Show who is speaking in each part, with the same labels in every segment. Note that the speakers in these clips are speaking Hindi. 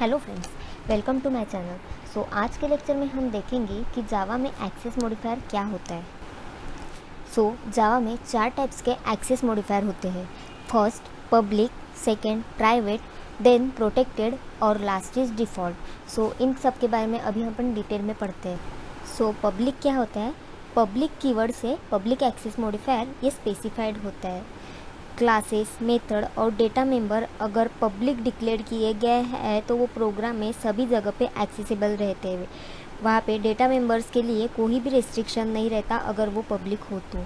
Speaker 1: Hello friends, welcome to my channel. आज के लेक्चर में हम देखेंगे कि जावा में एक्सेस मॉडिफायर क्या होता है। जावा में 4 टाइप्स के एक्सेस मॉडिफायर होते हैं। First public, second private, then protected और लास्ट इज डिफ़ॉल्ट। इन सब के बारे में अभी हम अपन डिटेल में पढ़ते हैं। पब्लिक क्या होता है? पब्लिक कीवर्ड से पब्लिक एक्सेस मॉडिफायर ये स्पेसिफाइड होता है। क्लासेस, मेथड और डेटा मेंबर अगर पब्लिक डिक्लेयर किए गए हैं तो वो प्रोग्राम में सभी जगह पे एक्सेसिबल रहते हैं। वहाँ पे डेटा मेंबर्स के लिए कोई भी रिस्ट्रिक्शन नहीं रहता अगर वो पब्लिक हो तो।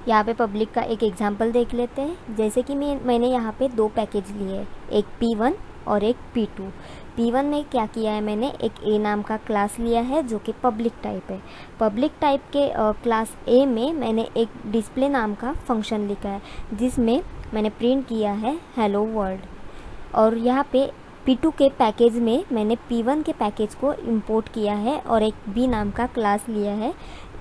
Speaker 1: यहाँ पे पब्लिक का एक एग्जांपल देख लेते हैं। जैसे कि मैंने यहाँ पे 2 पैकेज लिए हैं, एक P1 और एक P2। P1 में क्या किया है, मैंने एक A नाम का क्लास लिया है जो कि पब्लिक टाइप है। पब्लिक टाइप के क्लास A में मैंने एक डिस्प्ले नाम का फंक्शन लिखा है जिसमें मैंने प्रिंट किया है हेलो वर्ल्ड। और यहाँ पे P2 के पैकेज में मैंने P1 के पैकेज को इंपोर्ट किया है और एक B नाम का क्लास लिया है।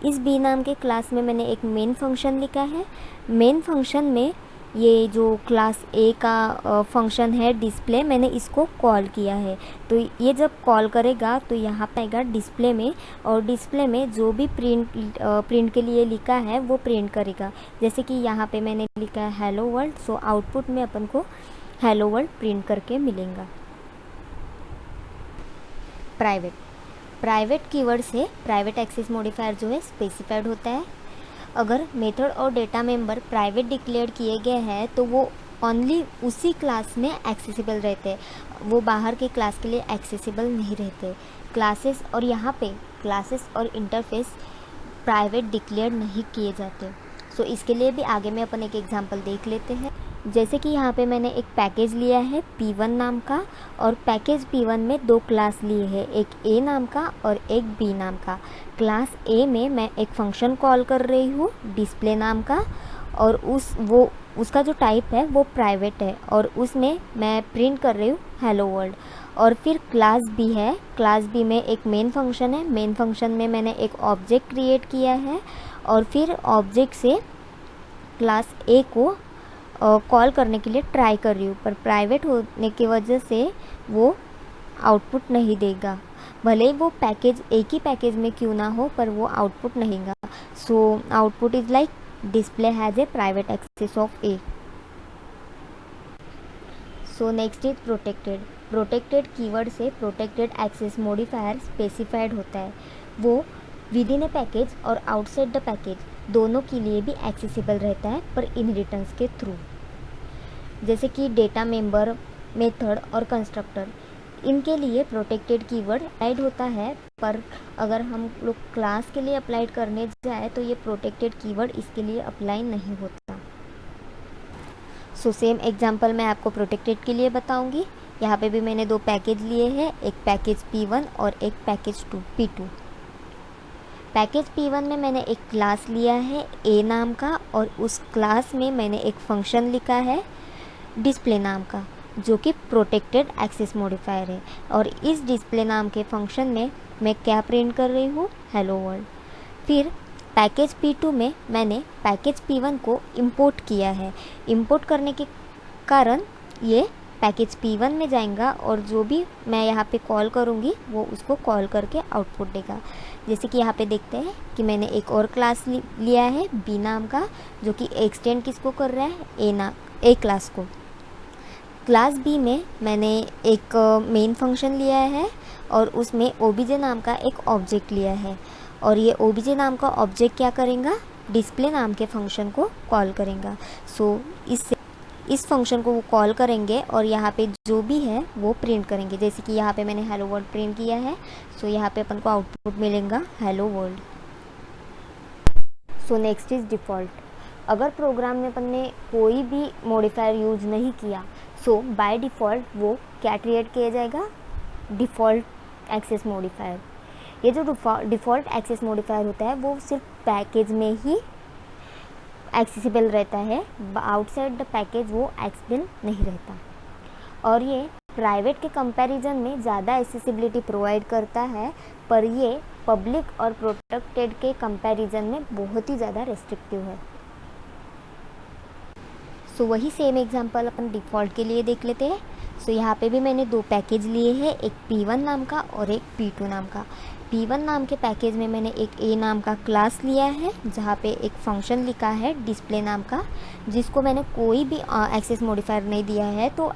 Speaker 1: इस B नाम के क्लास में मैंने एक मेन फंक्शन लिखा है। मेन फंक्शन में ये जो क्लास A का फंक्शन है डिस्प्ले, मैंने इसको कॉल किया है। तो ये जब कॉल करेगा तो यहाँ पे आएगा डिस्प्ले में, और डिस्प्ले में जो भी प्रिंट के लिए लिखा है वो प्रिंट करेगा। जैसे कि यहाँ पे मैंने लिखा है हेलो वर्ल्ड, आउटपुट में अपन को हेलो वर्ल्ड प्रिंट करके मिलेगा। प्राइवेट कीवर्ड से प्राइवेट एक्सेस मॉडिफायर जो है स्पेसिफाइड होता है। अगर मेथड और डेटा मेंबर प्राइवेट डिक्लेयर किए गए हैं तो वो ओनली उसी क्लास में एक्सेसिबल रहते हैं, वो बाहर के क्लास के लिए एक्सेसिबल नहीं रहते। क्लासेस और यहाँ पे क्लासेस और इंटरफेस प्राइवेट डिक्लेयर नहीं किए जाते। इसके लिए भी आगे में अपन एक एग्जांपल देख लेते हैं। जैसे कि यहाँ पे मैंने एक पैकेज लिया है P1 नाम का, और पैकेज P1 में 2 क्लास लिए हैं, एक A नाम का और एक B नाम का। क्लास A में मैं एक फंक्शन कॉल कर रही हूँ डिस्प्ले नाम का, और उसका जो टाइप है वो प्राइवेट है, और उसमें मैं प्रिंट कर रही हूँ हेलो वर्ल्ड। और फिर क्लास B है, क्लास B में एक मेन फंक्शन है। मेन फंक्शन में मैंने एक ऑब्जेक्ट क्रिएट किया है, और फिर ऑब्जेक्ट से क्लास A को कॉल करने के लिए ट्राई कर रही हूँ, पर प्राइवेट होने की वजह से वो आउटपुट नहीं देगा। भले ही वो पैकेज एक ही पैकेज में क्यों ना हो, पर वो आउटपुट नहीं देगा। Output is like display has a private access of A। Next is protected keyword से प्रोटेक्टेड एक्सेस मॉडिफायर स्पेसिफाइड होता है। वो विद इन ए पैकेज और आउटसाइड द पैकेज दोनों के लिए भी एक्सेसिबल रहता है, पर इनहेरिटेंस के थ्रू। जैसे कि डेटा मेंबर, मेथड और कंस्ट्रक्टर, इनके लिए प्रोटेक्टेड कीवर्ड अप्लाइड होता है, पर अगर हम लोग क्लास के लिए अप्लाइड करने जाए तो ये प्रोटेक्टेड कीवर्ड इसके लिए अप्लाई नहीं होता। सेम एग्जांपल मैं आपको प्रोटेक्टेड के लिए बताऊंगी। यहाँ पे भी मैंने 2 पैकेज लिए हैं, एक पैकेज P1 और एक पैकेज P2। पैकेज P1 में मैंने एक क्लास लिया है A नाम का, और उस क्लास में मैंने एक फंक्शन लिखा है डिस्प्ले नाम का जो कि प्रोटेक्टेड एक्सेस मॉडिफायर है। और इस डिस्प्ले नाम के फंक्शन में मैं क्या प्रिंट कर रही हूँ, हेलो वर्ल्ड। फिर पैकेज P2 में मैंने पैकेज P1 को इंपोर्ट किया है। इंपोर्ट करने के कारण ये पैकेज P1 में जाएगा, और जो भी मैं यहाँ पे कॉल करूँगी वो उसको कॉल करके आउटपुट देगा। जैसे कि यहाँ पे देखते हैं कि मैंने एक और क्लास लिया है B नाम का, जो कि एक्सटेंड किसको कर रहा है, A क्लास को। क्लास B में मैंने एक मेन फंक्शन लिया है, और उसमें OBJ नाम का एक ऑब्जेक्ट लिया है, और ये OBJ नाम का ऑब्जेक्ट क्या करेगा, डिस्प्ले नाम के फंक्शन को कॉल करेगा। इस फंक्शन को वो कॉल करेंगे और यहाँ पे जो भी है वो प्रिंट करेंगे। जैसे कि यहाँ पे मैंने हेलो वर्ल्ड प्रिंट किया है, यहाँ पे अपन को आउटपुट मिलेगा hello world. Next is default. अगर प्रोग्राम में अपन ने कोई भी मॉडिफायर यूज नहीं किया, बाय डिफ़ॉल्ट वो क्या क्रिएट किया जाएगा, डिफ़ॉल्ट एक्सेस मॉडिफायर। ये जो डिफ़ॉल्ट एक्सेस मॉडिफायर होता है वो सिर्फ पैकेज में ही एक्सेसिबल रहता है, आउटसाइड द पैकेज वो एक्सेसिबल नहीं रहता। और ये प्राइवेट के कंपैरिजन में ज़्यादा एक्सेसिबिलिटी प्रोवाइड करता है, पर ये पब्लिक और प्रोटेक्टेड के कंपैरिजन में बहुत ही ज़्यादा रेस्ट्रिक्टिव है। सो वही सेम एग्जांपल अपन डिफ़ॉल्ट के लिए देख लेते हैं। सो यहाँ पे भी मैंने दो पैकेज लिए हैं, एक P1 नाम का और एक P2 नाम का। P1 नाम के पैकेज में मैंने एक A नाम का क्लास लिया है, जहाँ पे एक फंक्शन लिखा है डिस्प्ले नाम का, जिसको मैंने कोई भी एक्सेस मॉडिफायर नहीं दिया है, तो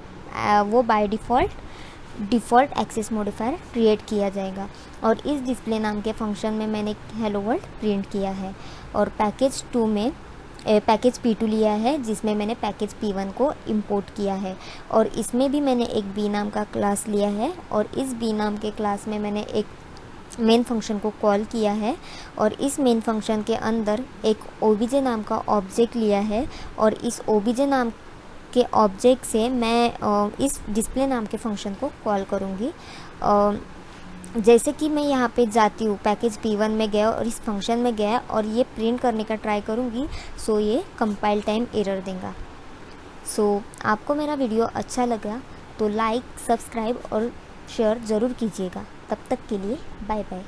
Speaker 1: वो by default access modifier create किया जाएगा। और इस डिस्प्ले नाम के फंक्शन में मैंने हेलो वर्ल्ड प्रिंट किया है। और पैकेज P2 लिया है, जिसमें मैंने पैकेज P1 को इंपोर्ट किया है। और इसमें भी मैंने एक B नाम का क्लास लिया है, और इस B नाम के क्लास में मैंने एक मेन फंक्शन को कॉल किया है। और इस मेन फंक्शन के अंदर एक obj नाम का ऑब्जेक्ट लिया है, और इस obj नाम के ऑब्जेक्ट से मैं इस डिस्प्ले नाम के फंक्शन को कॉल करूँगी। जैसे कि मैं यहाँ पे जाती हूँ, पैकेज P1 में गया और इस फंक्शन में गया और ये प्रिंट करने का ट्राई करूँगी, सो ये कंपाइल टाइम एरर देगा। सो आपको मेरा वीडियो अच्छा लगा तो लाइक, सब्सक्राइब और शेयर ज़रूर कीजिएगा। तब तक के लिए बाय बाय।